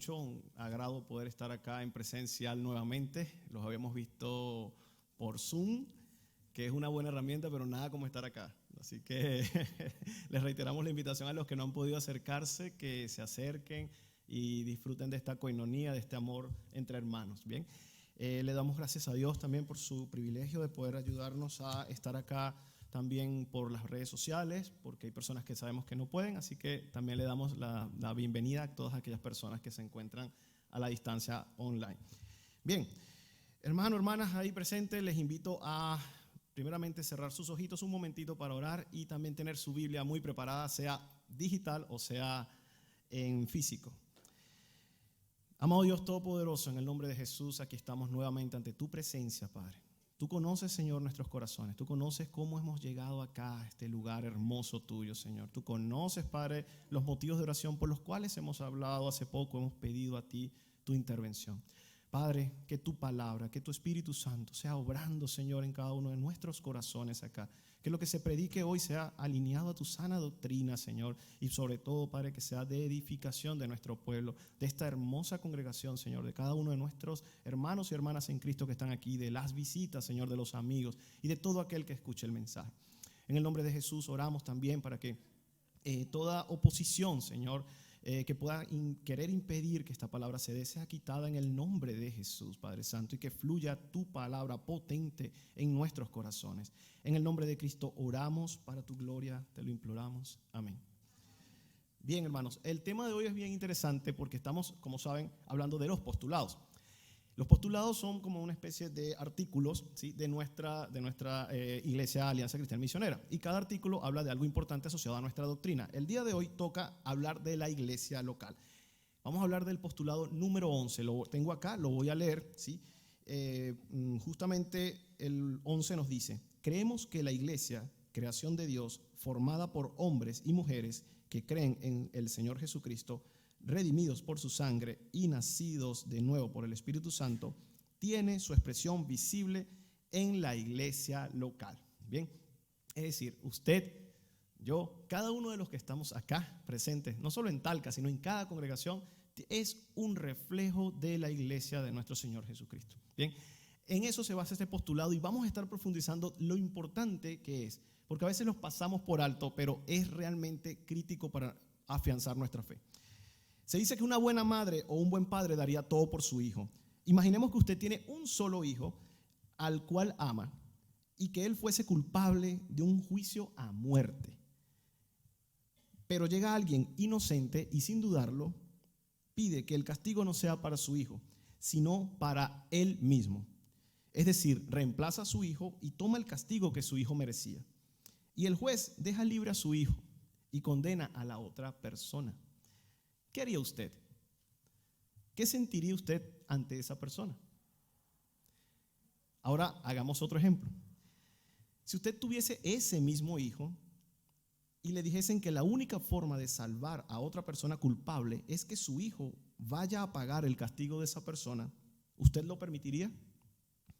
mucho, un agrado poder estar acá en presencial nuevamente. Los habíamos visto por Zoom, que es una buena herramienta, pero nada como estar acá. Así que les reiteramos la invitación a los que no han podido acercarse, que se acerquen y disfruten de esta coinonía, de este amor entre hermanos. Bien, le damos gracias a Dios también por su privilegio de poder ayudarnos a estar acá también por las redes sociales, porque hay personas que sabemos que no pueden, así que también le damos la bienvenida a todas aquellas personas que se encuentran a la distancia online. Bien, hermanos, hermanas ahí presentes, les invito a primeramente cerrar sus ojitos un momentito para orar y también tener su Biblia muy preparada, sea digital o sea en físico. Amado Dios Todopoderoso, en el nombre de Jesús, aquí estamos nuevamente ante tu presencia, Padre. Tú conoces, Señor, nuestros corazones. Tú conoces cómo hemos llegado acá, a este lugar hermoso tuyo, Señor. Tú conoces, Padre, los motivos de oración por los cuales hemos hablado hace poco, hemos pedido a ti tu intervención. Padre, que tu palabra, que tu Espíritu Santo sea obrando, Señor, en cada uno de nuestros corazones acá. Que lo que se predique hoy sea alineado a tu sana doctrina, Señor. Y sobre todo, Padre, que sea de edificación de nuestro pueblo, de esta hermosa congregación, Señor, de cada uno de nuestros hermanos y hermanas en Cristo que están aquí, de las visitas, Señor, de los amigos y de todo aquel que escuche el mensaje. En el nombre de Jesús oramos también para que toda oposición, Señor, que pueda querer impedir que esta palabra se dé, sea quitada en el nombre de Jesús, Padre Santo, y que fluya tu palabra potente en nuestros corazones. En el nombre de Cristo oramos para tu gloria, te lo imploramos. Amén. Bien, hermanos, el tema de hoy es bien interesante porque estamos, como saben, hablando de los postulados. Los postulados son como una especie de artículos, ¿sí?, de nuestra Iglesia Alianza Cristiana Misionera. Y cada artículo habla de algo importante asociado a nuestra doctrina. El día de hoy toca hablar de la iglesia local. Vamos a hablar del postulado número 11. Lo tengo acá, lo voy a leer, ¿sí? Justamente el 11 nos dice: creemos que la iglesia, creación de Dios, formada por hombres y mujeres que creen en el Señor Jesucristo, redimidos por su sangre y nacidos de nuevo por el Espíritu Santo, tiene su expresión visible en la iglesia local. Bien, es decir, usted, yo, cada uno de los que estamos acá presentes, no solo en Talca, sino en cada congregación, es un reflejo de la iglesia de nuestro Señor Jesucristo. Bien, en eso se basa este postulado y vamos a estar profundizando lo importante que es, porque a veces los pasamos por alto, pero es realmente crítico para afianzar nuestra fe. Se dice que una buena madre o un buen padre daría todo por su hijo. Imaginemos que usted tiene un solo hijo al cual ama y que él fuese culpable de un juicio a muerte. Pero llega alguien inocente y sin dudarlo pide que el castigo no sea para su hijo, sino para él mismo. Es decir, reemplaza a su hijo y toma el castigo que su hijo merecía. Y el juez deja libre a su hijo y condena a la otra persona. ¿Qué haría usted? ¿Qué sentiría usted ante esa persona? Ahora hagamos otro ejemplo. Si usted tuviese ese mismo hijo y le dijesen que la única forma de salvar a otra persona culpable es que su hijo vaya a pagar el castigo de esa persona, ¿usted lo permitiría?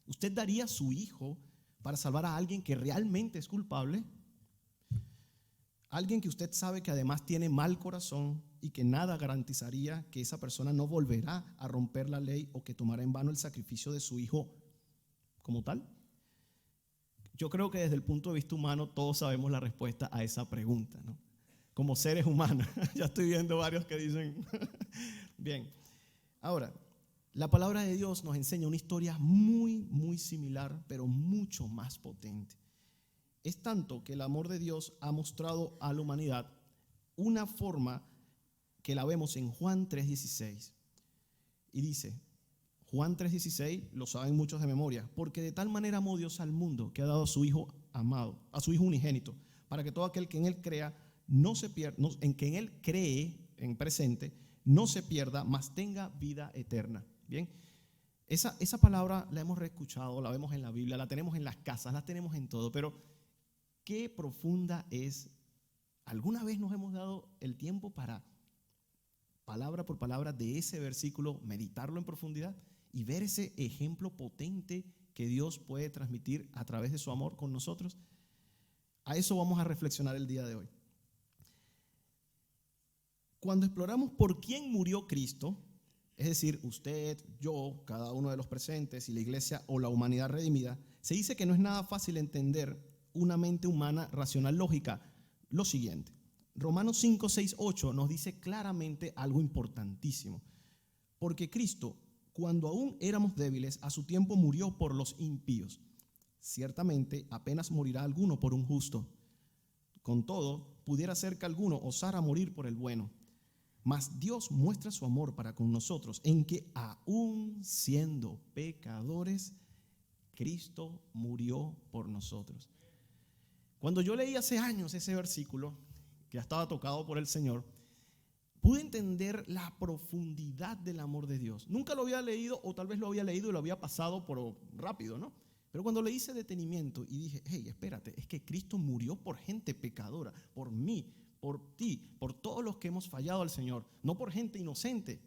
¿Usted daría su hijo para salvar a alguien que realmente es culpable? Alguien que usted sabe que además tiene mal corazón y que nada garantizaría que esa persona no volverá a romper la ley o que tomará en vano el sacrificio de su hijo como tal. Yo creo que desde el punto de vista humano todos sabemos la respuesta a esa pregunta, ¿no? Como seres humanos. Ya estoy viendo varios que dicen. Bien, ahora, la palabra de Dios nos enseña una historia muy, muy similar, pero mucho más potente. Es tanto que el amor de Dios ha mostrado a la humanidad una forma que la vemos en Juan 3:16. Y dice, Juan 3:16, lo saben muchos de memoria, porque de tal manera amó Dios al mundo que ha dado a su Hijo amado, a su Hijo unigénito, para que todo aquel que en Él crea, no se pierda, en que en Él cree, en presente, no se pierda, mas tenga vida eterna. Bien, esa palabra la hemos reescuchado, la vemos en la Biblia, la tenemos en las casas, la tenemos en todo, pero qué profunda es. ¿Alguna vez nos hemos dado el tiempo para, palabra por palabra, de ese versículo, meditarlo en profundidad y ver ese ejemplo potente que Dios puede transmitir a través de su amor con nosotros? A eso vamos a reflexionar el día de hoy. Cuando exploramos por quién murió Cristo, es decir, usted, yo, cada uno de los presentes y la iglesia o la humanidad redimida, se dice que no es nada fácil entender una mente humana racional lógica. Lo siguiente, Romanos 5, 6, 8 nos dice claramente algo importantísimo. Porque Cristo, cuando aún éramos débiles, a su tiempo murió por los impíos. Ciertamente, apenas morirá alguno por un justo. Con todo, pudiera ser que alguno osara morir por el bueno. Mas Dios muestra su amor para con nosotros en que aún siendo pecadores, Cristo murió por nosotros. Cuando yo leí hace años ese versículo, que ya estaba tocado por el Señor, pude entender la profundidad del amor de Dios. Nunca lo había leído, o tal vez lo había leído y lo había pasado por rápido, ¿no? Pero cuando le hice detenimiento y dije, hey, espérate, es que Cristo murió por gente pecadora, por mí, por ti, por todos los que hemos fallado al Señor, no por gente inocente.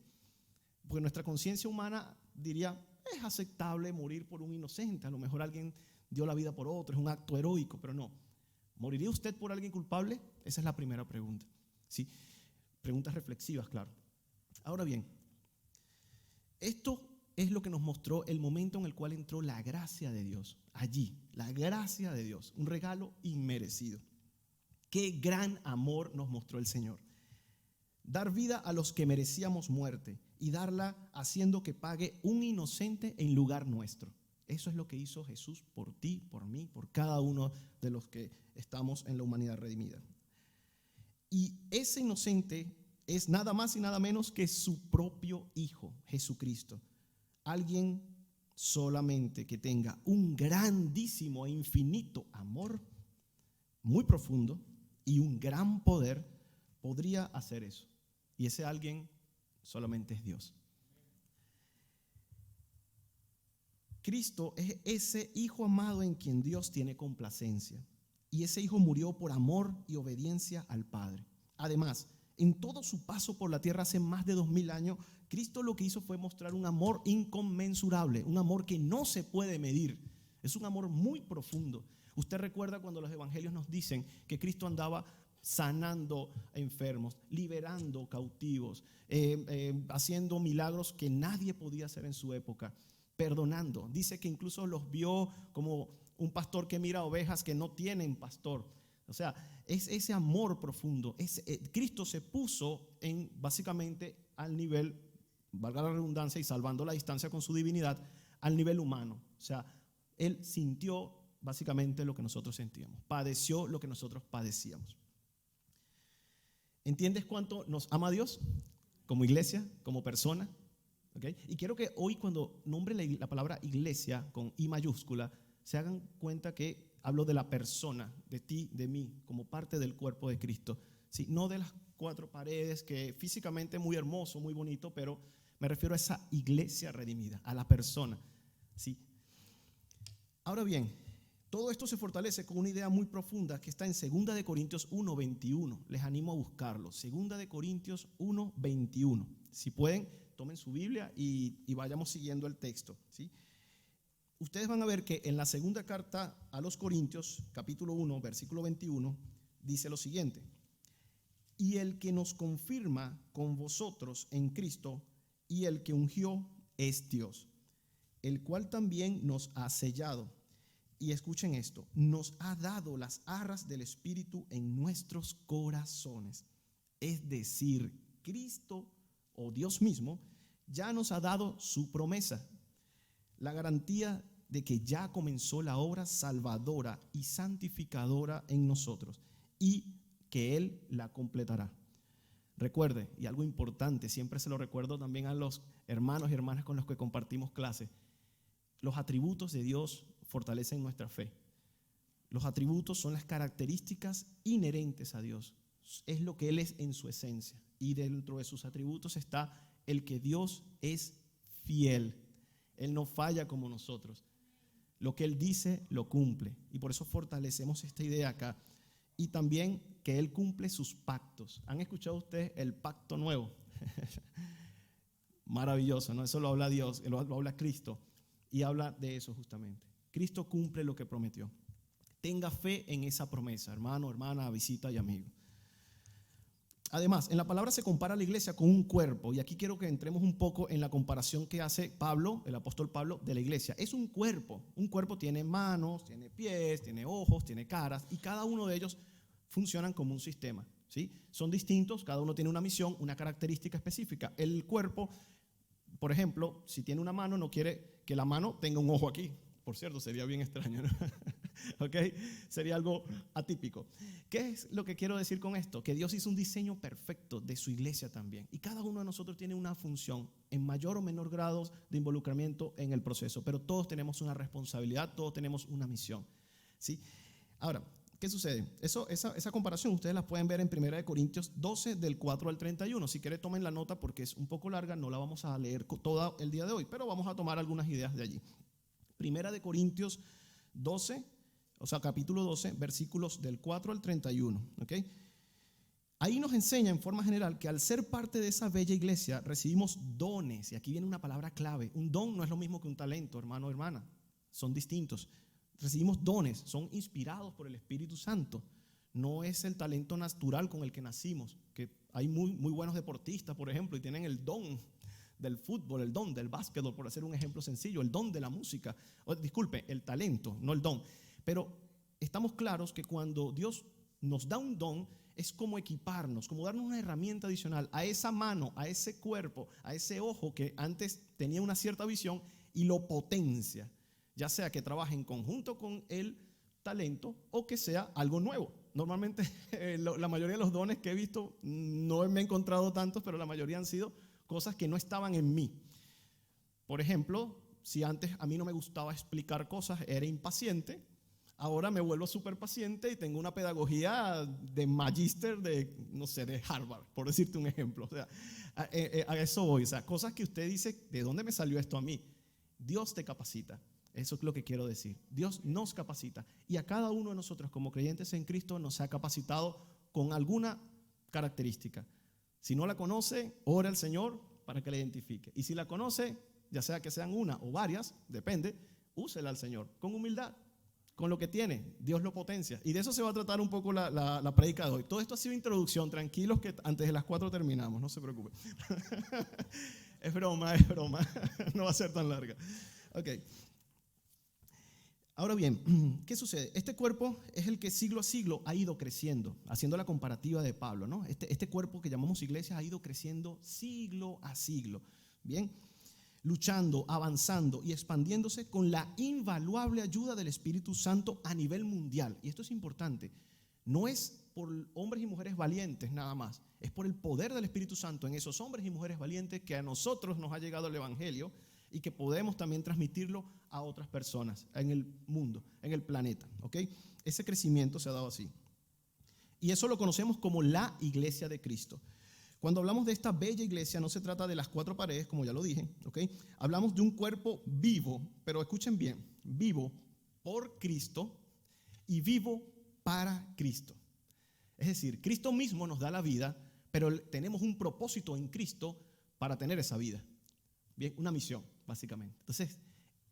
Porque nuestra conciencia humana diría, es aceptable morir por un inocente, a lo mejor alguien dio la vida por otro, es un acto heroico, pero no. ¿Moriría usted por alguien culpable? Esa es la primera pregunta. ¿Sí? Preguntas reflexivas, claro. Ahora bien, esto es lo que nos mostró el momento en el cual entró la gracia de Dios. Allí, la gracia de Dios, un regalo inmerecido. Qué gran amor nos mostró el Señor. Dar vida a los que merecíamos muerte y darla haciendo que pague un inocente en lugar nuestro. Eso es lo que hizo Jesús por ti, por mí, por cada uno de los que estamos en la humanidad redimida. Y ese inocente es nada más y nada menos que su propio Hijo, Jesucristo. Alguien solamente que tenga un grandísimo e infinito amor, muy profundo, y un gran poder, podría hacer eso. Y ese alguien solamente es Dios. Cristo es ese Hijo amado en quien Dios tiene complacencia. Y ese Hijo murió por amor y obediencia al Padre. Además, en todo su paso por la tierra hace más de 2000 años, Cristo lo que hizo fue mostrar un amor inconmensurable, un amor que no se puede medir. Es un amor muy profundo. Usted recuerda cuando los evangelios nos dicen que Cristo andaba sanando enfermos, liberando cautivos, haciendo milagros que nadie podía hacer en su época, perdonando. Dice que incluso los vio como un pastor que mira ovejas que no tienen pastor. O sea, es ese amor profundo. Cristo se puso básicamente al nivel, valga la redundancia y salvando la distancia con su divinidad, al nivel humano. O sea, Él sintió básicamente lo que nosotros sentíamos, padeció lo que nosotros padecíamos. ¿Entiendes cuánto nos ama Dios como iglesia, como persona? ¿Okay? Y quiero que hoy cuando nombre la palabra iglesia con I mayúscula, se hagan cuenta que hablo de la persona, de ti, de mí, como parte del cuerpo de Cristo. ¿Sí? No de las cuatro paredes, que físicamente es muy hermoso, muy bonito, pero me refiero a esa iglesia redimida, a la persona. ¿Sí? Ahora bien, todo esto se fortalece con una idea muy profunda que está en 2 de Corintios 1:21. Les animo a buscarlo. 2 de Corintios 1:21. Si pueden, tomen su Biblia y vayamos siguiendo el texto, ¿sí? Ustedes van a ver que en la segunda carta a los Corintios, capítulo 1, versículo 21, dice lo siguiente: y el que nos confirma con vosotros en Cristo y el que ungió es Dios, el cual también nos ha sellado. Y escuchen esto, nos ha dado las arras del Espíritu en nuestros corazones. Es decir, Cristo o Dios mismo ya nos ha dado su promesa, la garantía de que ya comenzó la obra salvadora y santificadora en nosotros y que Él la completará. Recuerde, y algo importante, siempre se lo recuerdo también a los hermanos y hermanas con los que compartimos clase, los atributos de Dios fortalecen nuestra fe. Los atributos son las características inherentes a Dios. Es lo que Él es en su esencia. Y dentro de sus atributos está el que Dios es fiel. Él no falla como nosotros. Lo que Él dice, lo cumple. Y por eso fortalecemos esta idea acá. Y también que Él cumple sus pactos. ¿Han escuchado ustedes el pacto nuevo? Maravilloso, ¿no? Eso lo habla Dios, lo habla Cristo. Y habla de eso justamente. Cristo cumple lo que prometió. Tenga fe en esa promesa, hermano, hermana, visita y amigo. Además, en la palabra se compara a la iglesia con un cuerpo, y aquí quiero que entremos un poco en la comparación que hace Pablo, el apóstol Pablo, de la iglesia. Es un cuerpo tiene manos, tiene pies, tiene ojos, tiene caras, y cada uno de ellos funcionan como un sistema, ¿sí? Son distintos, cada uno tiene una misión, una característica específica. El cuerpo, por ejemplo, si tiene una mano, no quiere que la mano tenga un ojo aquí. Por cierto, sería bien extraño, ¿no? ¿Ok? Sería algo atípico. ¿Qué es lo que quiero decir con esto? Que Dios hizo un diseño perfecto de su iglesia también. Y cada uno de nosotros tiene una función en mayor o menor grado de involucramiento en el proceso. Pero todos tenemos una responsabilidad, todos tenemos una misión, ¿sí? Ahora, ¿qué sucede? Esa comparación ustedes la pueden ver en 1 Corintios 12, del 4 al 31. Si quieren, tomen la nota porque es un poco larga, no la vamos a leer toda el día de hoy, pero vamos a tomar algunas ideas de allí. 1 Corintios 12, o sea, capítulo 12, versículos del 4 al 31, ¿ok? Ahí nos enseña en forma general que al ser parte de esa bella iglesia recibimos dones, y aquí viene una palabra clave. Un don no es lo mismo que un talento, hermano o hermana, son distintos. Recibimos dones, son inspirados por el Espíritu Santo. No es el talento natural con el que nacimos, que hay muy buenos deportistas, por ejemplo, y tienen el don del fútbol, el don del básquetbol, por hacer un ejemplo sencillo, el don de la música, disculpe, el talento, no el don. Pero estamos claros que cuando Dios nos da un don, es como equiparnos, como darnos una herramienta adicional a esa mano, a ese cuerpo, a ese ojo que antes tenía una cierta visión y lo potencia, ya sea que trabaje en conjunto con el talento o que sea algo nuevo. Normalmente la mayoría de los dones que he visto, no me he encontrado tantos, pero la mayoría han sido cosas que no estaban en mí. Por ejemplo, si antes a mí no me gustaba explicar cosas, era impaciente, ahora me vuelvo súper paciente y tengo una pedagogía de magíster de, no sé, de Harvard, por decirte un ejemplo. O sea, a eso voy. O sea, cosas que usted dice, ¿de dónde me salió esto a mí? Dios te capacita. Eso es lo que quiero decir. Dios nos capacita. Y a cada uno de nosotros, como creyentes en Cristo, nos ha capacitado con alguna característica. Si no la conoce, ora al Señor para que la identifique. Y si la conoce, ya sea que sean una o varias, depende, úsela al Señor con humildad, con lo que tiene. Dios lo potencia. Y de eso se va a tratar un poco la prédica de hoy. Todo esto ha sido introducción. Tranquilos que antes de las 4 terminamos, no se preocupen. Es broma. No va a ser tan larga. Ok. Ahora bien, ¿qué sucede? Este cuerpo es el que siglo a siglo ha ido creciendo, haciendo la comparativa de Pablo, ¿no? Este cuerpo que llamamos iglesia ha ido creciendo siglo a siglo, ¿bien? Luchando, avanzando y expandiéndose con la invaluable ayuda del Espíritu Santo a nivel mundial. Y esto es importante, no es por hombres y mujeres valientes nada más, es por el poder del Espíritu Santo en esos hombres y mujeres valientes que a nosotros nos ha llegado el Evangelio y que podemos también transmitirlo a otras personas en el mundo, en el planeta, ¿ok? Ese crecimiento se ha dado así. Y eso lo conocemos como la iglesia de Cristo. Cuando hablamos de esta bella iglesia, no se trata de las 4 paredes, como ya lo dije, ¿ok? Hablamos de un cuerpo vivo, pero escuchen bien, vivo por Cristo y vivo para Cristo. Es decir, Cristo mismo nos da la vida, pero tenemos un propósito en Cristo para tener esa vida. Bien, una misión, básicamente. Entonces,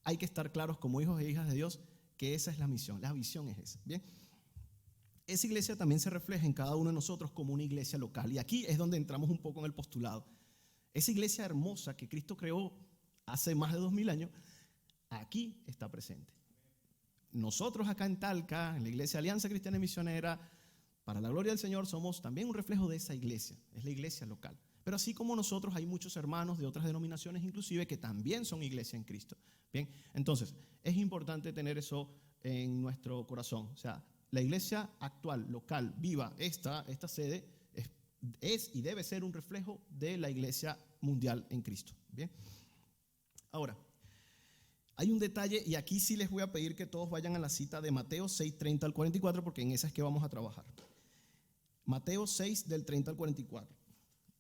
hay que estar claros como hijos e hijas de Dios que esa es la misión. La visión es esa. Bien, esa iglesia también se refleja en cada uno de nosotros como una iglesia local. Y aquí es donde entramos un poco en el postulado. Esa iglesia hermosa que Cristo creó hace más de 2000 años, aquí está presente. Nosotros acá en Talca, en la iglesia Alianza Cristiana y Misionera, para la gloria del Señor, somos también un reflejo de esa iglesia. Es la iglesia local. Pero así como nosotros, hay muchos hermanos de otras denominaciones inclusive que también son iglesia en Cristo. Bien, entonces es importante tener eso en nuestro corazón. O sea, la iglesia actual, local, viva, esta sede es y debe ser un reflejo de la iglesia mundial en Cristo. Bien, ahora, hay un detalle y aquí sí les voy a pedir que todos vayan a la cita de Mateo 6, 30 al 44 porque en esa es que vamos a trabajar. Mateo 6 del 30 al 44.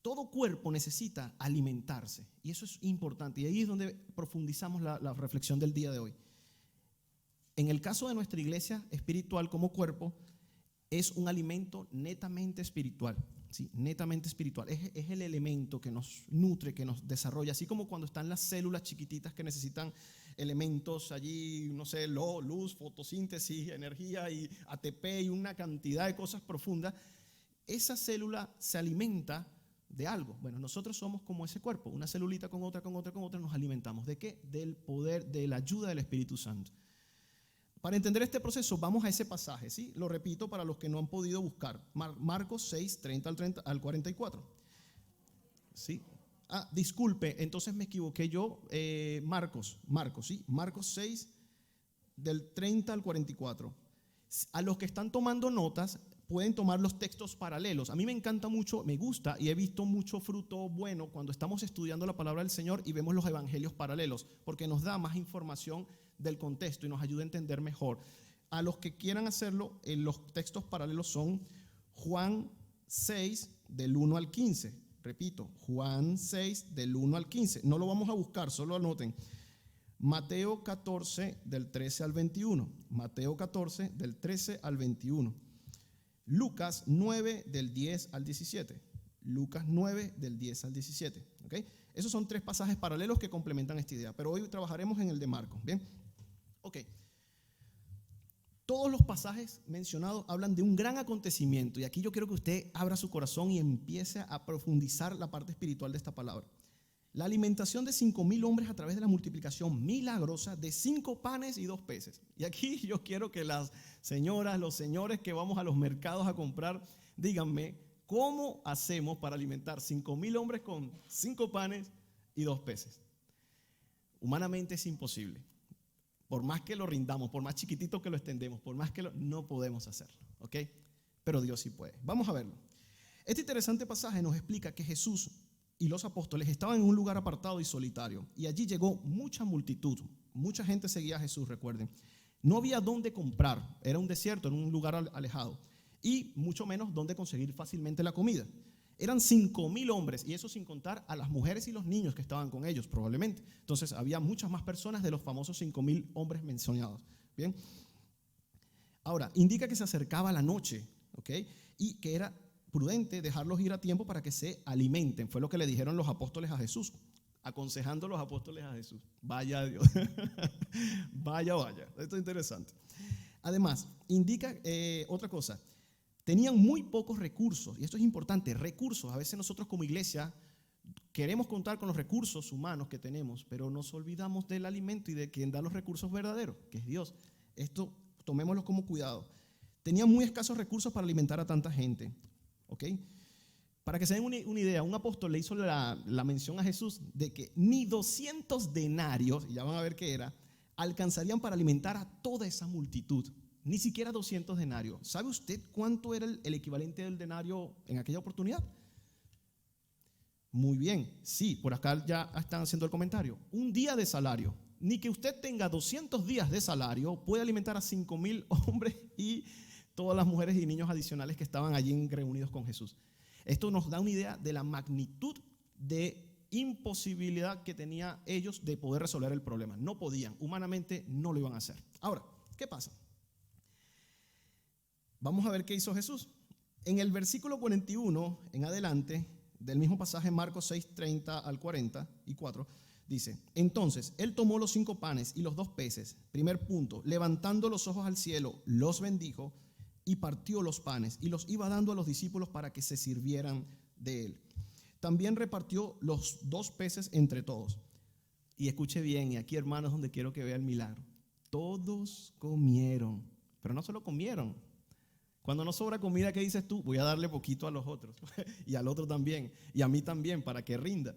Todo cuerpo necesita alimentarse y eso es importante y ahí es donde profundizamos la reflexión del día de hoy. En el caso de nuestra iglesia espiritual como cuerpo es un alimento netamente espiritual, ¿sí? Netamente espiritual, es el elemento que nos nutre, que nos desarrolla, así como cuando están las células chiquititas que necesitan elementos allí, no sé, luz, fotosíntesis, energía y ATP y una cantidad de cosas profundas. esa célula se alimenta de algo. Bueno, nosotros somos como ese cuerpo, una celulita con otra, nos alimentamos. ¿De qué? Del poder, de la ayuda del Espíritu Santo. Para entender este proceso, vamos a ese pasaje, ¿sí? Lo repito para los que no han podido buscar. Marcos 6, 30 al 44. ¿Sí? Disculpe, entonces me equivoqué yo. Marcos, ¿sí? Marcos 6, del 30 al 44. A los que están tomando notas, pueden tomar los textos paralelos. A mí me encanta mucho, me gusta y he visto mucho fruto bueno cuando estamos estudiando la palabra del Señor y vemos los evangelios paralelos, porque nos da más información del contexto y nos ayuda a entender mejor. A los que quieran hacerlo, los textos paralelos son Juan 6, del 1 al 15. Repito, Juan 6, del 1 al 15. No lo vamos a buscar, solo anoten. Mateo 14, del 13 al 21. Mateo 14, del 13 al 21. Lucas 9, del 10 al 17. Lucas 9, del 10 al 17. ¿Okay? Esos son 3 pasajes paralelos que complementan esta idea, pero hoy trabajaremos en el de Marcos. ¿Bien? Ok. Todos los pasajes mencionados hablan de un gran acontecimiento, y aquí yo quiero que usted abra su corazón y empiece a profundizar la parte espiritual de esta palabra. La alimentación de 5,000 hombres a través de la multiplicación milagrosa de 5 panes y 2 peces. Y aquí yo quiero que las señoras, los señores que vamos a los mercados a comprar, díganme, ¿cómo hacemos para alimentar 5,000 hombres con 5 panes y 2 peces? Humanamente es imposible. Por más que lo rindamos, por más chiquitito que lo extendemos, por más que no podemos hacerlo, ¿ok? Pero Dios sí puede. Vamos a verlo. Este interesante pasaje nos explica que Jesús y los apóstoles estaban en un lugar apartado y solitario, y allí llegó mucha multitud. Mucha gente seguía a Jesús, recuerden. No había dónde comprar, era un desierto, era un lugar alejado, y mucho menos dónde conseguir fácilmente la comida. Eran 5,000 hombres, y eso sin contar a las mujeres y los niños que estaban con ellos, probablemente. Entonces había muchas más personas de los famosos 5,000 hombres mencionados. Bien. Ahora, indica que se acercaba la noche, ¿ok? Y que era prudente dejarlos ir a tiempo para que se alimenten. Fue lo que le dijeron los apóstoles a Jesús, aconsejando a los apóstoles a Jesús. Vaya Dios. Vaya. Esto es interesante. Además, indica otra cosa. Tenían muy pocos recursos, y esto es importante, recursos. A veces nosotros como iglesia queremos contar con los recursos humanos que tenemos, pero nos olvidamos del alimento y de quien da los recursos verdaderos, que es Dios. Esto tomémoslo como cuidado. Tenían muy escasos recursos para alimentar a tanta gente, ¿ok? Para que se den una idea, un apóstol le hizo la mención a Jesús de que ni 200 denarios, y ya van a ver qué era, alcanzarían para alimentar a toda esa multitud. Ni siquiera 200 denarios. ¿Sabe usted cuánto era el equivalente del denario en aquella oportunidad? Muy bien, sí, por acá ya están haciendo el comentario. Un día de salario. Ni que usted tenga 200 días de salario puede alimentar a 5,000 hombres y todas las mujeres y niños adicionales que estaban allí reunidos con Jesús. Esto nos da una idea de la magnitud de imposibilidad que tenían ellos de poder resolver el problema. No podían, humanamente no lo iban a hacer. Ahora, ¿qué pasa? Vamos a ver qué hizo Jesús. En el versículo 41 en adelante del mismo pasaje, Marcos 6, 30 al 44, dice: entonces él tomó los 5 panes y los 2 peces, primer punto, levantando los ojos al cielo, los bendijo y partió los panes y los iba dando a los discípulos para que se sirvieran de él. También repartió los 2 peces entre todos. Y escuche bien, y aquí, hermanos, donde quiero que vea el milagro. Todos comieron, pero no solo comieron. Cuando no sobra comida, ¿qué dices tú? Voy a darle poquito a los otros y al otro también y a mí también para que rinda.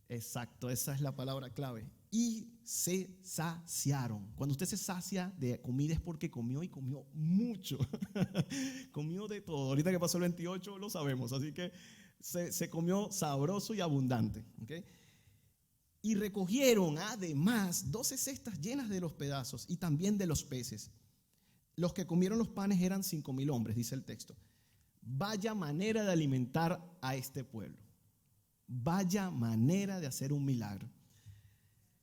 Exacto, esa es la palabra clave. Y se saciaron. Cuando usted se sacia de comida es porque comió y comió mucho. Comió de todo. Ahorita que pasó el 28 lo sabemos, así que se comió sabroso y abundante. ¿Okay? Y recogieron además 12 cestas llenas de los pedazos y también de los peces. Los que comieron los panes eran 5,000 hombres, dice el texto. Vaya manera de alimentar a este pueblo. Vaya manera de hacer un milagro.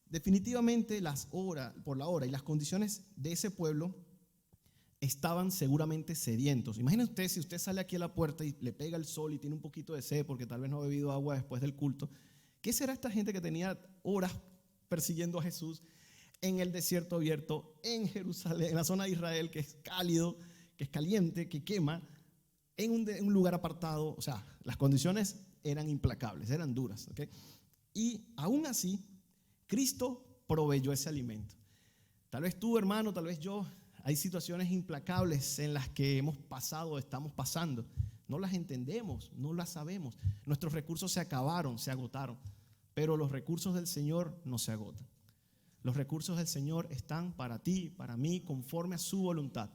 Definitivamente por la hora y las condiciones de ese pueblo estaban seguramente sedientos. Imagínense usted, si usted sale aquí a la puerta y le pega el sol y tiene un poquito de sed porque tal vez no ha bebido agua después del culto. ¿Qué será esta gente que tenía horas persiguiendo a Jesús en el desierto abierto, en Jerusalén, en la zona de Israel, que es cálido, que es caliente, que quema? en un lugar apartado. O sea, las condiciones eran implacables, eran duras, ¿ok? Y aún así, Cristo proveyó ese alimento. Tal vez tú, hermano, tal vez yo, hay situaciones implacables en las que hemos pasado, estamos pasando. No las entendemos, no las sabemos. Nuestros recursos se acabaron, se agotaron. Pero los recursos del Señor no se agotan. Los recursos del Señor están para ti, para mí, conforme a su voluntad.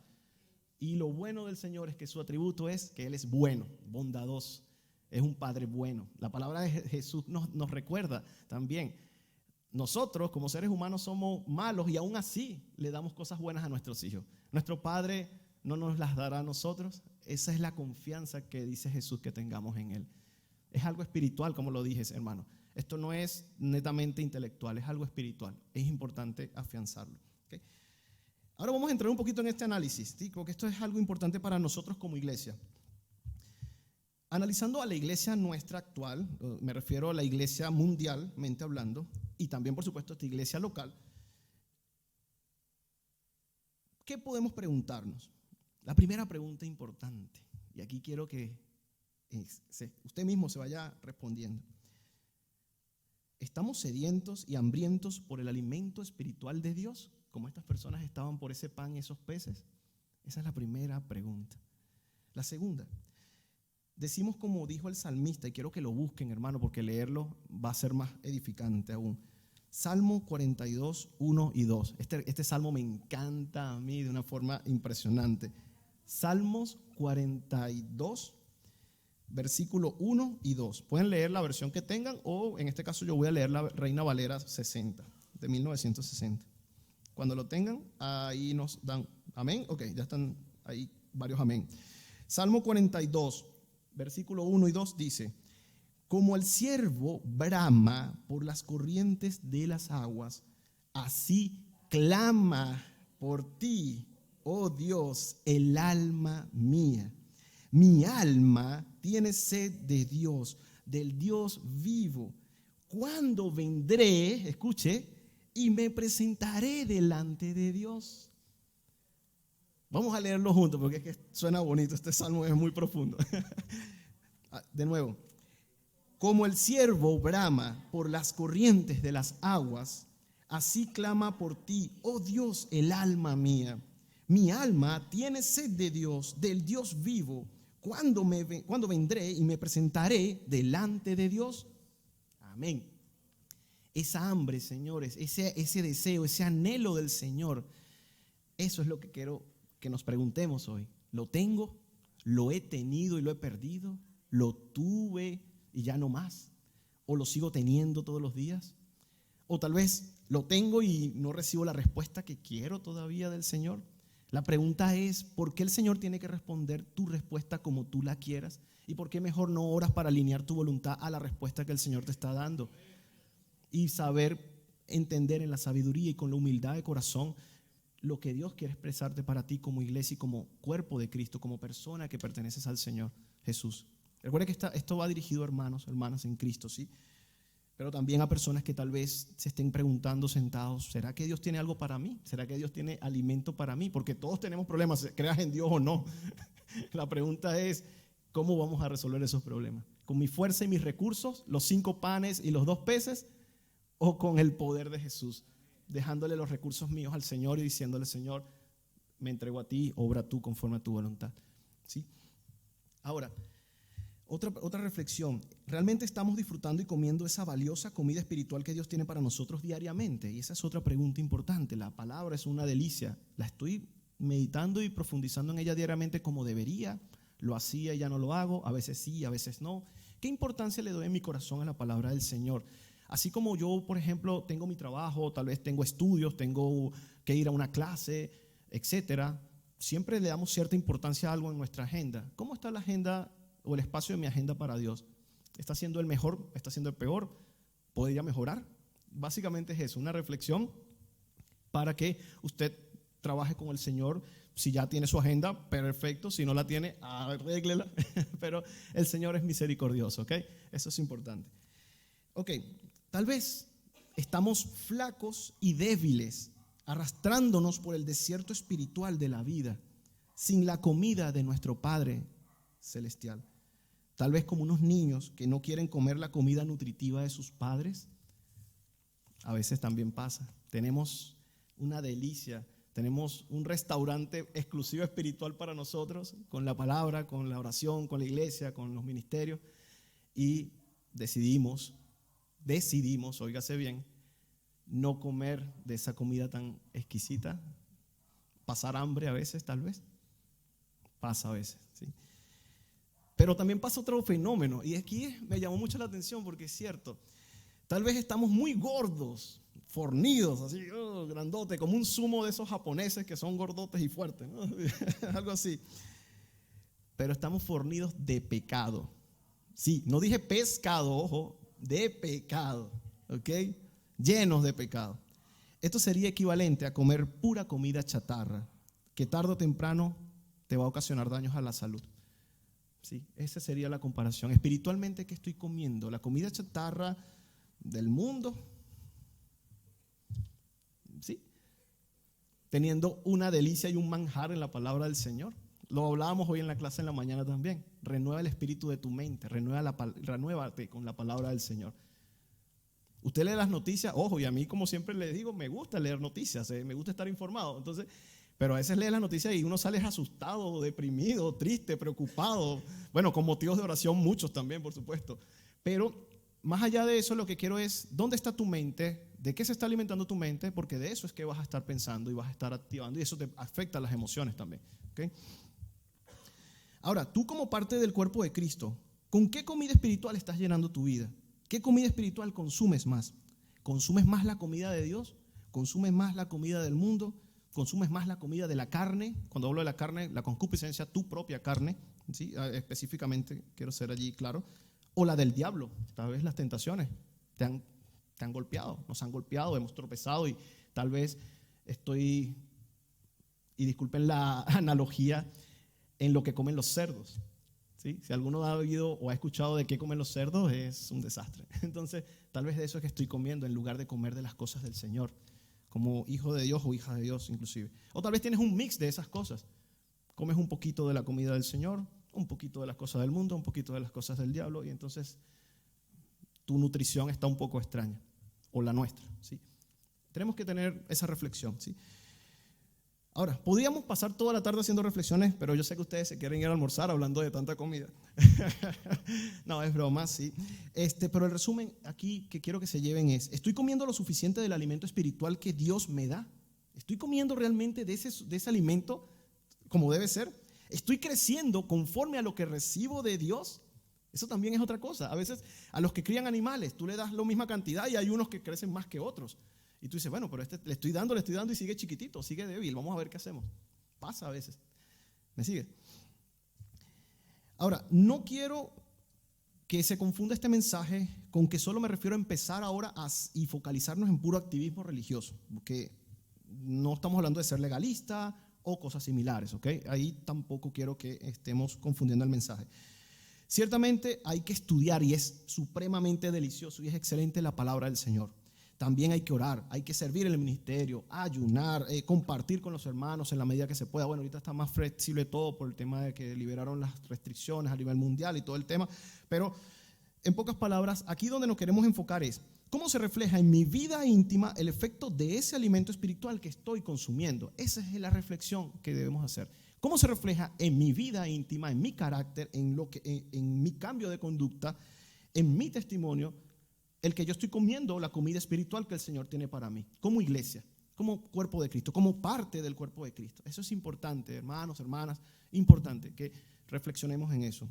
Y lo bueno del Señor es que su atributo es que Él es bueno, bondadoso. Es un Padre bueno. La palabra de Jesús nos recuerda también. Nosotros como seres humanos somos malos y aún así le damos cosas buenas a nuestros hijos. Nuestro Padre no nos las dará a nosotros. Esa es la confianza que dice Jesús que tengamos en Él. Es algo espiritual, como lo dije, hermano. Esto no es netamente intelectual, es algo espiritual. Es importante afianzarlo. ¿Okay? Ahora vamos a entrar un poquito en este análisis, ¿sí? Porque esto es algo importante para nosotros como iglesia. Analizando a la iglesia nuestra actual, me refiero a la iglesia mundialmente hablando, y también por supuesto a esta iglesia local, ¿qué podemos preguntarnos? La primera pregunta importante, y aquí quiero que usted mismo se vaya respondiendo. ¿Estamos sedientos y hambrientos por el alimento espiritual de Dios, como estas personas estaban por ese pan y esos peces? Esa es la primera pregunta. La segunda, decimos como dijo el salmista, y quiero que lo busquen, hermano, porque leerlo va a ser más edificante aún. Salmo 42, 1 y 2. Este salmo me encanta a mí de una forma impresionante. Salmos 42, versículo 1 y 2. Pueden leer la versión que tengan, o en este caso yo voy a leer la Reina Valera 60, de 1960. Cuando lo tengan, ahí nos dan amén. Ok, ya están ahí varios amén. Salmo 42, versículo 1 y 2 dice: como el ciervo brama por las corrientes de las aguas, así clama por ti, oh Dios, el alma mía. Mi alma tiene sed de Dios, del Dios vivo. ¿Cuándo vendré, escuche, y me presentaré delante de Dios? Vamos a leerlo juntos porque es que suena bonito, este salmo es muy profundo. De nuevo. Como el ciervo brama por las corrientes de las aguas, así clama por ti, oh Dios, el alma mía. Mi alma tiene sed de Dios, del Dios vivo. ¿Cuándo vendré y me presentaré delante de Dios? Amén. Esa hambre, señores, ese deseo, ese anhelo del Señor, eso es lo que quiero que nos preguntemos hoy. ¿Lo tengo? ¿Lo he tenido y lo he perdido? ¿Lo tuve y ya no más? ¿O lo sigo teniendo todos los días? O tal vez lo tengo y no recibo la respuesta que quiero todavía del Señor. La pregunta es, ¿por qué el Señor tiene que responder tu respuesta como tú la quieras? ¿Y por qué mejor no oras para alinear tu voluntad a la respuesta que el Señor te está dando? Y saber entender en la sabiduría y con la humildad de corazón lo que Dios quiere expresarte para ti como iglesia y como cuerpo de Cristo, como persona que perteneces al Señor Jesús. Recuerda que esto va dirigido a hermanos, hermanas en Cristo, ¿sí? Pero también a personas que tal vez se estén preguntando sentados, ¿será que Dios tiene algo para mí? ¿Será que Dios tiene alimento para mí? Porque todos tenemos problemas, creas en Dios o no. La pregunta es, ¿cómo vamos a resolver esos problemas? ¿Con mi fuerza y mis recursos, los 5 panes y los 2 peces? ¿O con el poder de Jesús? Dejándole los recursos míos al Señor y diciéndole, Señor, me entrego a ti, obra tú conforme a tu voluntad. ¿Sí? Ahora, otra reflexión. ¿Realmente estamos disfrutando y comiendo esa valiosa comida espiritual que Dios tiene para nosotros diariamente? Y esa es otra pregunta importante. La palabra es una delicia. ¿La estoy meditando y profundizando en ella diariamente como debería? ¿Lo hacía y ya no lo hago? A veces sí, a veces no. ¿Qué importancia le doy en mi corazón a la palabra del Señor? Así como yo, por ejemplo, tengo mi trabajo, tal vez tengo estudios, tengo que ir a una clase, etcétera, siempre le damos cierta importancia a algo en nuestra agenda. ¿Cómo está la agenda o el espacio de mi agenda para Dios? ¿Está siendo el mejor? ¿Está siendo el peor? ¿Podría mejorar? Básicamente es eso, una reflexión para que usted trabaje con el Señor. Si ya tiene su agenda, perfecto. Si no la tiene, arréglela. Pero el Señor es misericordioso, ¿ok? Eso es importante. Ok, tal vez estamos flacos y débiles, arrastrándonos por el desierto espiritual de la vida, sin la comida de nuestro Padre celestial. Tal vez como unos niños que no quieren comer la comida nutritiva de sus padres. A veces también pasa. Tenemos una delicia, tenemos un restaurante exclusivo espiritual para nosotros, con la palabra, con la oración, con la iglesia, con los ministerios, y decidimos, óigase bien, no comer de esa comida tan exquisita, pasar hambre a veces, tal vez, pasa a veces, ¿sí? Pero también pasa otro fenómeno, y aquí me llamó mucho la atención porque es cierto, tal vez estamos muy gordos, fornidos, así, grandote, como un sumo de esos japoneses que son gordotes y fuertes, ¿no? Algo así. Pero estamos fornidos de pecado. Sí, no dije pescado, ojo, de pecado, ¿ok? Llenos de pecado. Esto sería equivalente a comer pura comida chatarra, que tarde o temprano te va a ocasionar daños a la salud. Sí, esa sería la comparación. Espiritualmente, ¿qué estoy comiendo? ¿La comida chatarra del mundo? ¿Sí? Teniendo una delicia y un manjar en la palabra del Señor. Lo hablábamos hoy en la clase en la mañana también. Renueva el espíritu de tu mente, renuévate con la palabra del Señor. Usted lee las noticias, ojo, y a mí, como siempre les digo, me gusta leer noticias, me gusta estar informado. Entonces, pero a veces lee las noticias y uno sale asustado, deprimido, triste, preocupado. Bueno, con motivos de oración, muchos también, por supuesto. Pero más allá de eso, lo que quiero es, ¿dónde está tu mente? ¿De qué se está alimentando tu mente? Porque de eso es que vas a estar pensando y vas a estar activando, y eso te afecta a las emociones también, ¿okay? Ahora, tú como parte del cuerpo de Cristo, ¿con qué comida espiritual estás llenando tu vida? ¿Qué comida espiritual consumes más? ¿Consumes más la comida de Dios? ¿Consumes más la comida del mundo? ¿Consumes más la comida de la carne? Cuando hablo de la carne, la concupiscencia, tu propia carne, ¿sí? Específicamente quiero ser allí claro. O la del diablo, tal vez las tentaciones te han golpeado, nos han golpeado, hemos tropezado y tal vez estoy, y disculpen la analogía, en lo que comen los cerdos. ¿Sí? Si alguno ha oído o ha escuchado de qué comen los cerdos, es un desastre. Entonces, tal vez de eso es que estoy comiendo en lugar de comer de las cosas del Señor, como hijo de Dios o hija de Dios inclusive. O tal vez tienes un mix de esas cosas. Comes un poquito de la comida del Señor, un poquito de las cosas del mundo, un poquito de las cosas del diablo, y entonces tu nutrición está un poco extraña, o la nuestra, ¿sí? Tenemos que tener esa reflexión, ¿sí? Ahora, podríamos pasar toda la tarde haciendo reflexiones, pero yo sé que ustedes se quieren ir a almorzar hablando de tanta comida. No, es broma, sí. Pero el resumen aquí que quiero que se lleven es, ¿estoy comiendo lo suficiente del alimento espiritual que Dios me da? ¿Estoy comiendo realmente de ese alimento como debe ser? ¿Estoy creciendo conforme a lo que recibo de Dios? Eso también es otra cosa. A veces a los que crían animales, tú le das la misma cantidad y hay unos que crecen más que otros. Y tú dices, bueno, pero le estoy dando y sigue chiquitito, sigue débil, vamos a ver qué hacemos. Pasa a veces. ¿Me sigue? Ahora, no quiero que se confunda este mensaje con que solo me refiero a empezar ahora y focalizarnos en puro activismo religioso, porque no estamos hablando de ser legalista o cosas similares, ¿ok? Ahí tampoco quiero que estemos confundiendo el mensaje. Ciertamente hay que estudiar y es supremamente delicioso y es excelente la palabra del Señor. También hay que orar, hay que servir en el ministerio, ayunar, compartir con los hermanos en la medida que se pueda. Bueno, ahorita está más flexible todo por el tema de que liberaron las restricciones a nivel mundial y todo el tema. Pero en pocas palabras, aquí donde nos queremos enfocar es cómo se refleja en mi vida íntima el efecto de ese alimento espiritual que estoy consumiendo. Esa es la reflexión que debemos hacer. ¿Cómo se refleja en mi vida íntima, en mi carácter, en mi cambio de conducta, en mi testimonio, el que yo estoy comiendo la comida espiritual que el Señor tiene para mí, como iglesia, como cuerpo de Cristo, como parte del cuerpo de Cristo? Eso es importante, hermanos, hermanas, importante que reflexionemos en eso.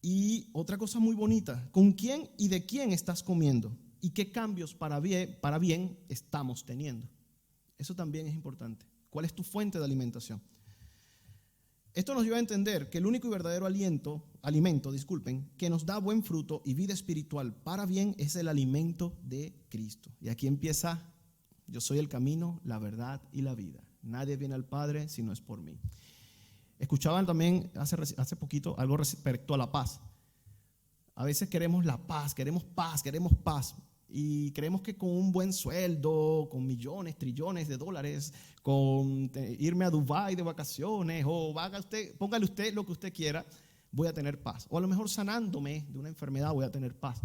Y otra cosa muy bonita, ¿con quién y de quién estás comiendo? ¿Y qué cambios para bien estamos teniendo? Eso también es importante. ¿Cuál es tu fuente de alimentación? Esto nos lleva a entender que el único y verdadero alimento, que nos da buen fruto y vida espiritual para bien es el alimento de Cristo. Y aquí empieza, yo soy el camino, la verdad y la vida. Nadie viene al Padre si no es por mí. Escuchaban también hace poquito algo respecto a la paz. A veces queremos la paz, queremos paz. Y creemos que con un buen sueldo, con millones, trillones de dólares, con irme a Dubái de vacaciones, o póngale usted lo que usted quiera, voy a tener paz. O a lo mejor sanándome de una enfermedad voy a tener paz.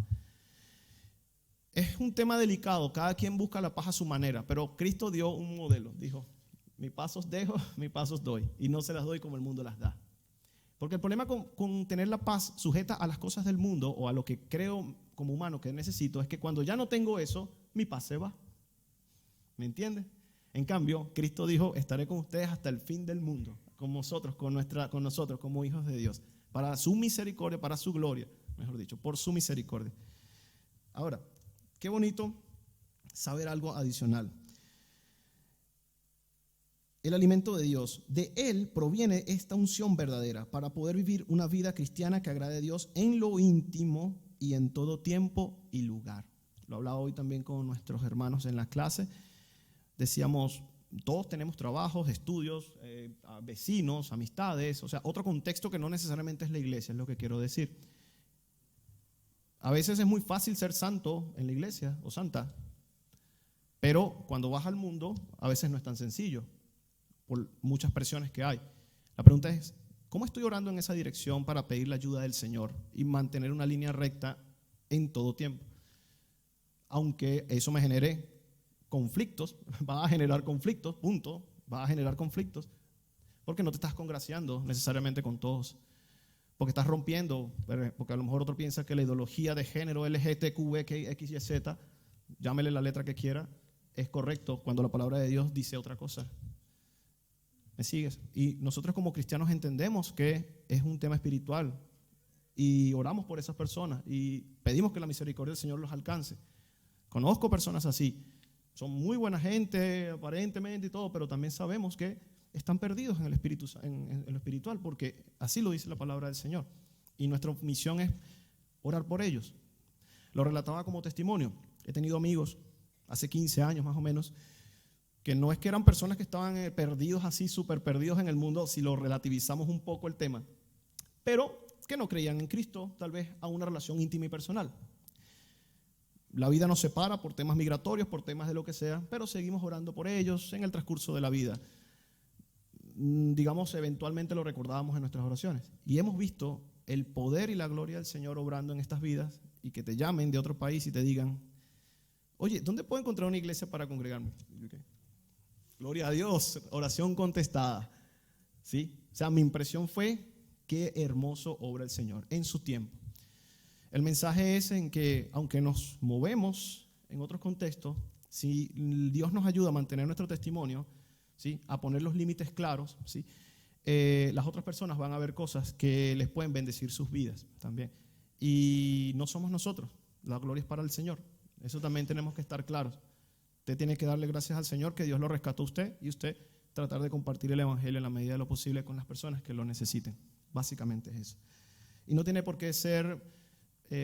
Es un tema delicado, cada quien busca la paz a su manera, pero Cristo dio un modelo, dijo, mi paz os dejo, mi paz os doy, y no se las doy como el mundo las da. Porque el problema con tener la paz sujeta a las cosas del mundo o a lo que creo como humano que necesito es que cuando ya no tengo eso, mi paz se va. ¿Me entiendes? En cambio, Cristo dijo, estaré con ustedes hasta el fin del mundo, con nosotros como hijos de Dios, para su misericordia, para su gloria, mejor dicho, por su misericordia. Ahora, qué bonito saber algo adicional. El alimento de Dios, de Él proviene esta unción verdadera para poder vivir una vida cristiana que agrade a Dios en lo íntimo y en todo tiempo y lugar. Lo hablaba hoy también con nuestros hermanos en la clase. Decíamos, todos tenemos trabajos, estudios, vecinos, amistades, o sea, otro contexto que no necesariamente es la iglesia, es lo que quiero decir. A veces es muy fácil ser santo en la iglesia o santa, pero cuando vas al mundo a veces no es tan sencillo, por muchas presiones que hay. La pregunta es, ¿cómo estoy orando en esa dirección para pedir la ayuda del Señor y mantener una línea recta en todo tiempo? Aunque eso me genere conflictos, va a generar conflictos, punto, va a generar conflictos, porque no te estás congraciando necesariamente con todos, porque estás rompiendo, porque a lo mejor otro piensa que la ideología de género LGTQ, llámele la letra que quiera, es correcto cuando la palabra de Dios dice otra cosa. ¿Me sigues? Y nosotros como cristianos entendemos que es un tema espiritual y oramos por esas personas y pedimos que la misericordia del Señor los alcance. Conozco personas así, son muy buena gente aparentemente y todo, pero también sabemos que están perdidos en el espíritu, en lo espiritual, porque así lo dice la palabra del Señor. Y nuestra misión es orar por ellos. Lo relataba como testimonio. He tenido amigos hace 15 años más o menos, que no es que eran personas que estaban perdidos así, súper perdidos en el mundo, si lo relativizamos un poco el tema, pero que no creían en Cristo, tal vez a una relación íntima y personal. La vida nos separa por temas migratorios, por temas de lo que sea, pero seguimos orando por ellos en el transcurso de la vida. Digamos, eventualmente lo recordábamos en nuestras oraciones. Y hemos visto el poder y la gloria del Señor obrando en estas vidas y que te llamen de otro país y te digan, oye, ¿dónde puedo encontrar una iglesia para congregarme? Okay. Gloria a Dios, oración contestada. ¿Sí? O sea, mi impresión fue, qué hermoso obra el Señor en su tiempo. El mensaje es en que, aunque nos movemos en otros contextos, si Dios nos ayuda a mantener nuestro testimonio, ¿sí?, a poner los límites claros, ¿sí?, las otras personas van a ver cosas que les pueden bendecir sus vidas también. Y no somos nosotros, la gloria es para el Señor. Eso también tenemos que estar claros. Usted tiene que darle gracias al Señor que Dios lo rescató a usted y usted tratar de compartir el evangelio en la medida de lo posible con las personas que lo necesiten. Básicamente es eso. Y no tiene por qué ser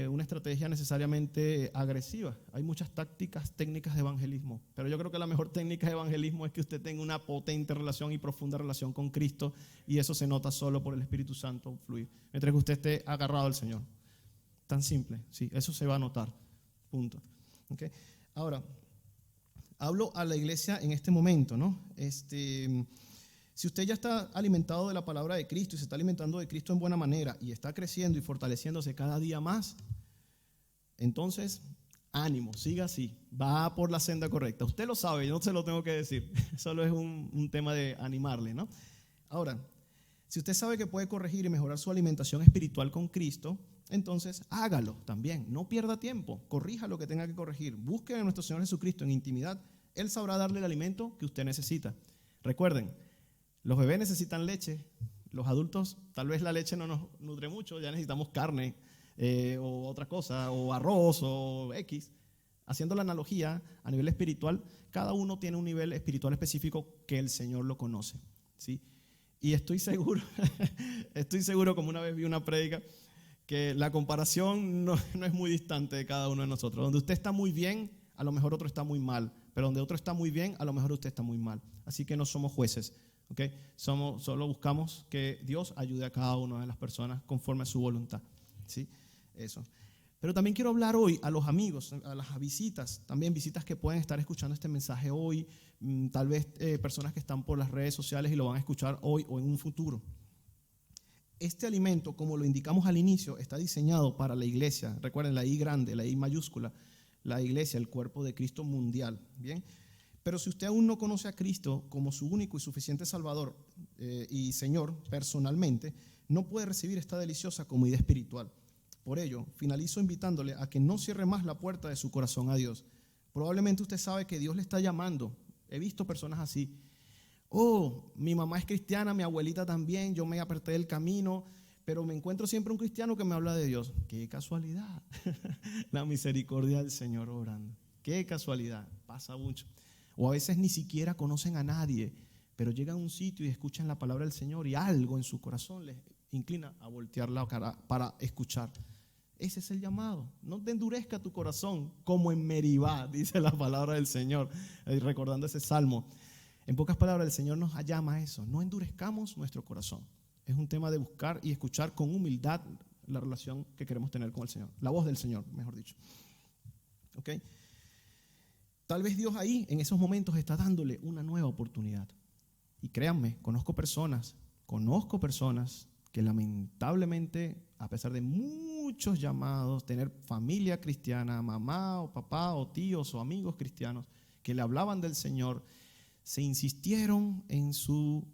una estrategia necesariamente agresiva. Hay muchas tácticas, técnicas de evangelismo, pero yo creo que la mejor técnica de evangelismo es que usted tenga una potente relación y profunda relación con Cristo, y eso se nota solo por el Espíritu Santo fluir, mientras que usted esté agarrado al Señor. Tan simple, sí, eso se va a notar, punto. ¿Okay? Ahora, hablo a la iglesia en este momento, ¿no? Si usted ya está alimentado de la palabra de Cristo y se está alimentando de Cristo en buena manera y está creciendo y fortaleciéndose cada día más, entonces, ánimo, siga así, va por la senda correcta. Usted lo sabe, yo no se lo tengo que decir, solo es un tema de animarle, ¿no? Ahora, si usted sabe que puede corregir y mejorar su alimentación espiritual con Cristo, entonces hágalo también, no pierda tiempo, corrija lo que tenga que corregir, busque a nuestro Señor Jesucristo en intimidad, Él sabrá darle el alimento que usted necesita. Recuerden, los bebés necesitan leche, los adultos tal vez la leche no nos nutre mucho, ya necesitamos carne o otra cosa, o arroz o X. Haciendo la analogía a nivel espiritual, cada uno tiene un nivel espiritual específico que el Señor lo conoce, ¿sí? Y estoy seguro, como una vez vi una prédica, que la comparación no es muy distante de cada uno de nosotros. Donde usted está muy bien, a lo mejor otro está muy mal, pero donde otro está muy bien, a lo mejor usted está muy mal. Así que no somos jueces. ¿Okay? Solo buscamos que Dios ayude a cada una de las personas conforme a su voluntad, ¿sí? Eso. Pero también quiero hablar hoy a los amigos, a las visitas, también visitas que pueden estar escuchando este mensaje hoy, tal vez personas que están por las redes sociales y lo van a escuchar hoy o en un futuro. Este alimento, como lo indicamos al inicio, está diseñado para la iglesia. Recuerden, la I grande, la I mayúscula, la iglesia, el cuerpo de Cristo mundial. ¿Bien? Pero si usted aún no conoce a Cristo como su único y suficiente Salvador y Señor personalmente, no puede recibir esta deliciosa comida espiritual. Por ello, finalizo invitándole a que no cierre más la puerta de su corazón a Dios. Probablemente usted sabe que Dios le está llamando. He visto personas así. Oh, mi mamá es cristiana, mi abuelita también, yo me aparté del camino, pero me encuentro siempre un cristiano que me habla de Dios. ¡Qué casualidad! La misericordia del Señor obrando. ¡Qué casualidad! Pasa mucho. O a veces ni siquiera conocen a nadie, pero llegan a un sitio y escuchan la palabra del Señor y algo en su corazón les inclina a voltear la cara para escuchar. Ese es el llamado. No te endurezca tu corazón como en Meribá, dice la palabra del Señor, recordando ese salmo. En pocas palabras, el Señor nos llama a eso. No endurezcamos nuestro corazón. Es un tema de buscar y escuchar con humildad la relación que queremos tener con el Señor. La voz del Señor, mejor dicho. ¿Ok? Tal vez Dios ahí, en esos momentos, está dándole una nueva oportunidad. Y créanme, conozco personas que lamentablemente, a pesar de muchos llamados, tener familia cristiana, mamá o papá o tíos o amigos cristianos que le hablaban del Señor, se insistieron en su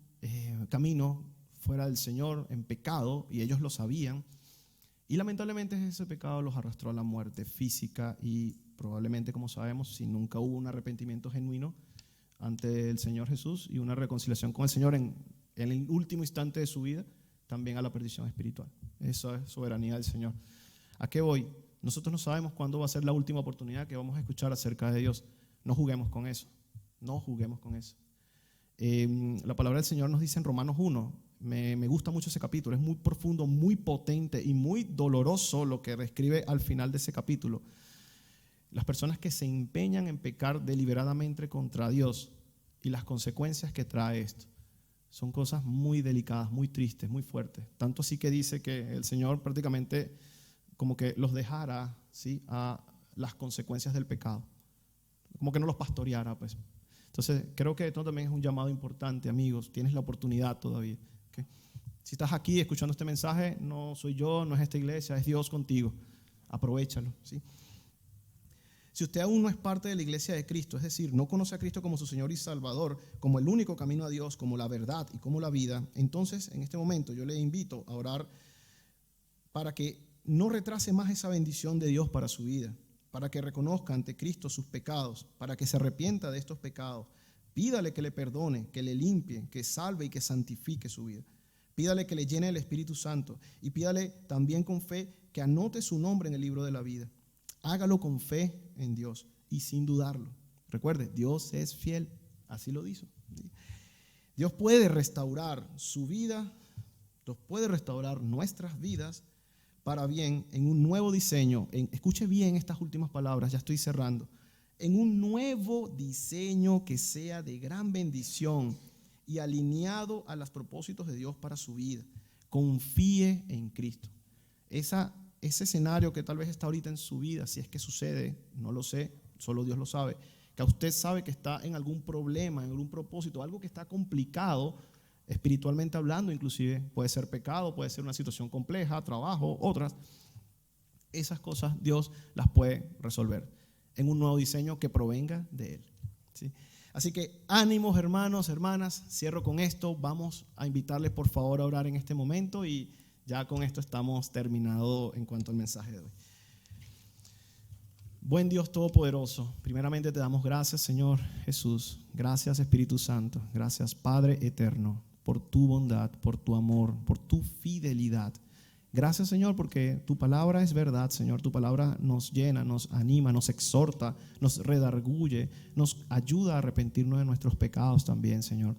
camino fuera del Señor, en pecado, y ellos lo sabían. Y lamentablemente ese pecado los arrastró a la muerte física y probablemente, como sabemos, si nunca hubo un arrepentimiento genuino ante el Señor Jesús y una reconciliación con el Señor en el último instante de su vida, también a la perdición espiritual. Eso es soberanía del Señor. ¿A qué voy? Nosotros no sabemos cuándo va a ser la última oportunidad que vamos a escuchar acerca de Dios. No juguemos con eso. No juguemos con eso. La palabra del Señor nos dice en Romanos 1, me gusta mucho ese capítulo, es muy profundo, muy potente y muy doloroso lo que describe al final de ese capítulo. Las personas que se empeñan en pecar deliberadamente contra Dios y las consecuencias que trae esto. Son cosas muy delicadas, muy tristes, muy fuertes. Tanto así que dice que el Señor prácticamente como que los dejara, ¿sí?, a las consecuencias del pecado. Como que no los pastoreara, pues. Entonces, creo que esto también es un llamado importante, amigos. Tienes la oportunidad todavía. ¿Okay? Si estás aquí escuchando este mensaje, no soy yo, no es esta iglesia, es Dios contigo. Aprovéchalo, ¿sí? Si usted aún no es parte de la iglesia de Cristo, es decir, no conoce a Cristo como su Señor y Salvador, como el único camino a Dios, como la verdad y como la vida, entonces en este momento yo le invito a orar para que no retrase más esa bendición de Dios para su vida, para que reconozca ante Cristo sus pecados, para que se arrepienta de estos pecados. Pídale que le perdone, que le limpie, que salve y que santifique su vida. Pídale que le llene el Espíritu Santo y pídale también con fe que anote su nombre en el libro de la vida. Hágalo con fe en Dios y sin dudarlo. Recuerde, Dios es fiel, así lo dice. Dios puede restaurar su vida, Dios puede restaurar nuestras vidas para bien en un nuevo diseño. Escuche bien estas últimas palabras, ya estoy cerrando. En un nuevo diseño que sea de gran bendición y alineado a los propósitos de Dios para su vida. Confíe en Cristo. Ese escenario que tal vez está ahorita en su vida, si es que sucede, no lo sé, solo Dios lo sabe, que usted sabe que está en algún problema, en algún propósito, algo que está complicado, espiritualmente hablando, inclusive puede ser pecado, puede ser una situación compleja, trabajo, otras. Esas cosas Dios las puede resolver en un nuevo diseño que provenga de Él, ¿sí? Así que ánimos, hermanos, hermanas, cierro con esto. Vamos a invitarles por favor a orar en este momento y ya con esto estamos terminados en cuanto al mensaje de hoy. Buen Dios Todopoderoso, primeramente te damos gracias, Señor Jesús. Gracias, Espíritu Santo. Gracias, Padre eterno, por tu bondad, por tu amor, por tu fidelidad. Gracias, Señor, porque tu palabra es verdad, Señor. Tu palabra nos llena, nos anima, nos exhorta, nos redarguye, nos ayuda a arrepentirnos de nuestros pecados también, Señor.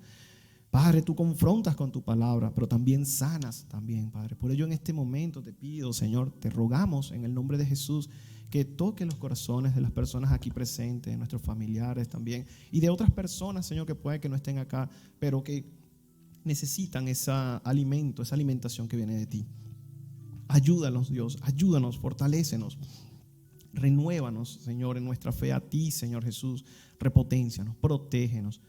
Padre, tú confrontas con tu palabra, pero también sanas también, Padre. Por ello en este momento te pido, Señor, te rogamos en el nombre de Jesús que toque los corazones de las personas aquí presentes, de nuestros familiares también, y de otras personas, Señor, que puede que no estén acá, pero que necesitan ese alimento, esa alimentación que viene de ti. Ayúdanos, Dios, ayúdanos, fortalécenos. Renuévanos, Señor, en nuestra fe a ti, Señor Jesús. Repoténcianos, protégenos.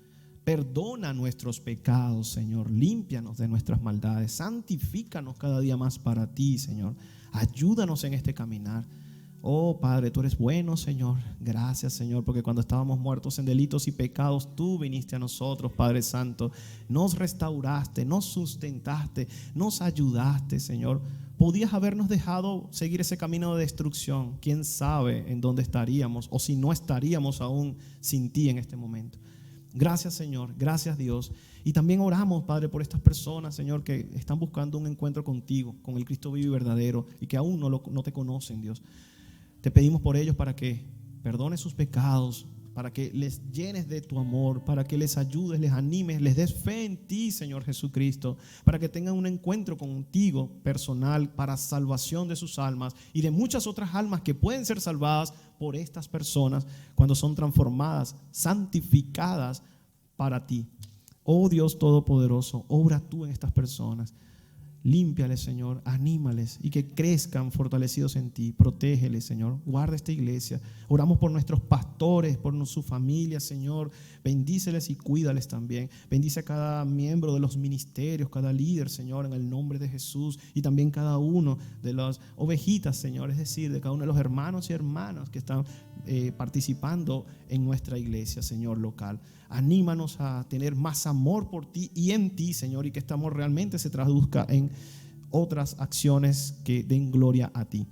Perdona nuestros pecados, Señor. Límpianos de nuestras maldades. Santifícanos cada día más para ti, Señor. Ayúdanos en este caminar. Oh Padre, tú eres bueno, Señor. Gracias, Señor, porque cuando estábamos muertos en delitos y pecados, tú viniste a nosotros, Padre Santo. Nos restauraste, nos sustentaste, nos ayudaste, Señor. Podías habernos dejado seguir ese camino de destrucción. Quién sabe en dónde estaríamos o si no estaríamos aún sin ti en este momento. Gracias, Señor, gracias, Dios. Y también oramos, Padre, por estas personas, Señor, que están buscando un encuentro contigo, con el Cristo vivo y verdadero, y que aún no te conocen, Dios. Te pedimos por ellos para que perdones sus pecados, para que les llenes de tu amor, para que les ayudes, les animes, les des fe en ti, Señor Jesucristo, para que tengan un encuentro contigo personal para salvación de sus almas y de muchas otras almas que pueden ser salvadas por estas personas cuando son transformadas, santificadas para ti. Oh Dios Todopoderoso, obra tú en estas personas. Límpiales, Señor, anímales y que crezcan fortalecidos en ti. Protégeles, Señor, guarda esta iglesia. Oramos por nuestros pastores, por su familia, Señor. Bendíceles y cuídales también. Bendice a cada miembro de los ministerios, cada líder, Señor, en el nombre de Jesús. Y también cada uno de las ovejitas, Señor, es decir, de cada uno de los hermanos y hermanas que están participando en nuestra iglesia, Señor, local. Anímanos a tener más amor por ti y en ti, Señor, y que este amor realmente se traduzca en otras acciones que den gloria a ti.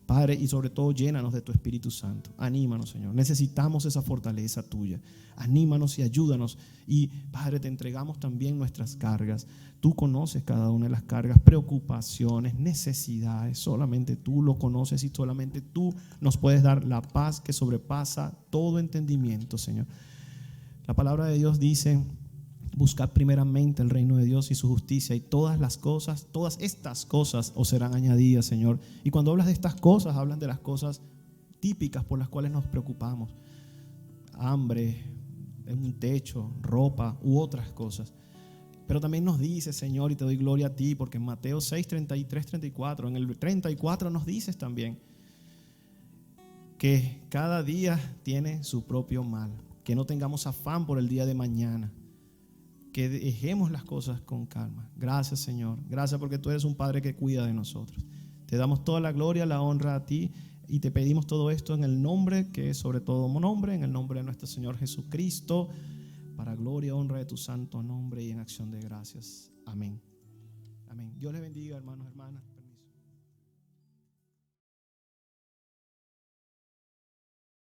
Padre, y sobre todo llénanos de tu Espíritu Santo. Anímanos, Señor. Necesitamos esa fortaleza tuya. Anímanos y ayúdanos. Y Padre, te entregamos también nuestras cargas. Tú conoces cada una de las cargas, preocupaciones, necesidades. Solamente tú lo conoces y solamente tú nos puedes dar la paz que sobrepasa todo entendimiento, Señor. La palabra de Dios dice: buscad primeramente el reino de Dios y su justicia, y todas estas cosas os serán añadidas, Señor. Y cuando hablas de estas cosas, hablan de las cosas típicas por las cuales nos preocupamos: hambre, un techo, ropa u otras cosas. Pero también nos dice, Señor, y te doy gloria a ti, porque en Mateo 6, 33, 34, en el 34 nos dices también que cada día tiene su propio mal, que no tengamos afán por el día de mañana, que dejemos las cosas con calma. Gracias, Señor. Gracias porque tú eres un Padre que cuida de nosotros. Te damos toda la gloria, la honra a ti, y te pedimos todo esto en el nombre que es sobre todo nombre, en el nombre de nuestro Señor Jesucristo, para gloria y honra de tu santo nombre y en acción de gracias. Amén. Amén. Dios les bendiga, hermanos, hermanas.